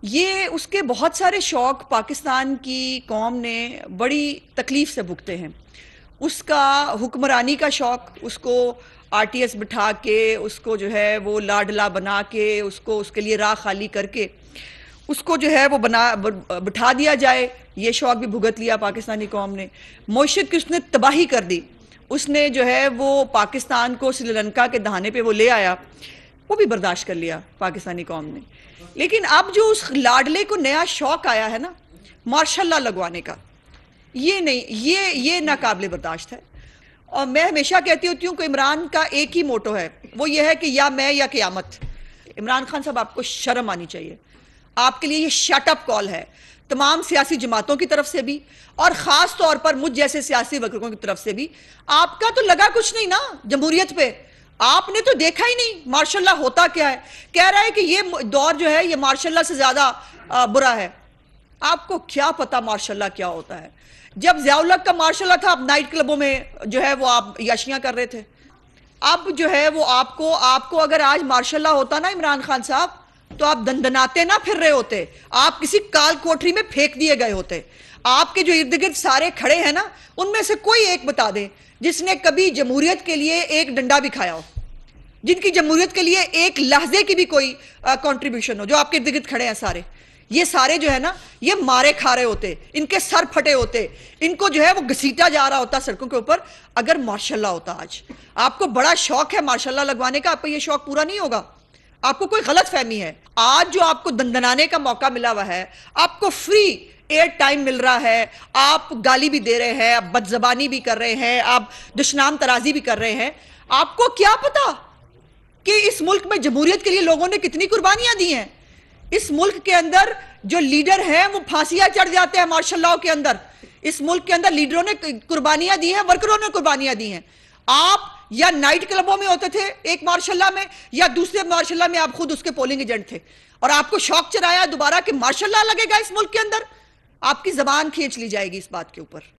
یہ اس کے بہت سارے شوق پاکستان کی قوم نے بڑی تکلیف سے بھگتے ہیں۔ اس کا حکمرانی کا شوق، اس کو آر ٹی ایس بٹھا کے، اس کو جو ہے وہ لاڈلا بنا کے، اس کے لیے راہ خالی کر کے اس کو جو ہے وہ بٹھا دیا جائے، یہ شوق بھی بھگت لیا پاکستانی قوم نے۔ معیشت کی اس نے تباہی کر دی، اس نے جو ہے وہ پاکستان کو سری لنکا کے دہانے پہ وہ لے آیا، وہ بھی برداشت کر لیا پاکستانی قوم نے۔ لیکن اب جو اس لاڈلے کو نیا شوق آیا ہے نا ماشاء اللہ لگوانے کا، یہ نہیں، یہ ناقابل برداشت ہے۔ اور میں ہمیشہ کہتی ہوتی ہوں کہ عمران کا ایک ہی موٹو ہے، وہ یہ ہے کہ یا میں یا قیامت۔ عمران خان صاحب، آپ کو شرم آنی چاہیے، آپ کے لیے یہ شٹ اپ کال ہے تمام سیاسی جماعتوں کی طرف سے بھی، اور خاص طور پر مجھ جیسے سیاسی ورکروں کی طرف سے بھی۔ آپ کا تو لگا کچھ نہیں نا جمہوریت پہ، آپ نے تو دیکھا ہی نہیں ماشاء اللہ ہوتا کیا ہے۔ کہہ رہا ہے کہ یہ دور جو ہے یہ ماشاء اللہ سے زیادہ برا ہے۔ آپ کو کیا پتا ماشاء اللہ کیا ہوتا ہے؟ جب ضیاء الحق کا ماشاء اللہ تھا، آپ نائٹ کلبوں میں جو ہے وہ آپ یاشیاں کر رہے تھے۔ اب جو ہے وہ آپ کو اگر آج ماشاء اللہ ہوتا نا عمران خان صاحب، تو آپ دندناتے نہ پھر رہے ہوتے، آپ کسی کال کوٹری میں پھینک دیے گئے ہوتے۔ آپ کے جو ارد گرد سارے کھڑے ہیں نا، ان میں سے کوئی ایک بتا دیں جس نے کبھی جمہوریت کے لیے ایک ڈنڈا بھی کھایا ہو، جن کی جمہوریت کے لیے ایک لحظے کی بھی کوئی کنٹریبیوشن ہو۔ جو آپ کے ارد گرد کھڑے ہیں سارے، یہ سارے جو ہے نا یہ مارے کھا رہے ہوتے، ان کے سر پھٹے ہوتے، ان کو جو ہے وہ گھسیٹا جا رہا ہوتا سڑکوں کے اوپر، اگر ماشاء اللہ ہوتا۔ آج آپ کو بڑا شوق ہے ماشاء اللہ لگوانے کا، آپ کو یہ شوق پورا نہیں ہوگا، آپ کو کوئی غلط فہمی ہے۔ آج جو آپ کو دندنانے کا موقع ملا ہوا ہے، آپ کو فری ایئر ٹائم مل رہا ہے، آپ گالی بھی دے رہے ہیں، آپ بد زبانی بھی کر رہے ہیں، آپ دشنام ترازی بھی کر رہے ہیں۔ آپ کو کیا پتا کہ اس ملک میں جمہوریت کے لیے لوگوں نے کتنی قربانیاں دی ہیں؟ اس ملک کے اندر جو لیڈر ہیں وہ پھانسیاں چڑھ جاتے ہیں ماشاء اللہ کے اندر۔ اس ملک کے اندر لیڈروں نے قربانیاں دی ہیں، ورکروں نے قربانیاں دی ہیں۔ آپ یا نائٹ کلبوں میں ہوتے تھے ایک ماشاء اللہ میں، یا دوسرے ماشاء اللہ میں آپ خود اس کے پولنگ ایجنٹ تھے، اور آپ کو شوق چرایا دوبارہ کہ ماشاء اللہ لگے گا اس ملک کے اندر۔ آپ کی زبان کھینچ لی جائے گی اس بات کے اوپر۔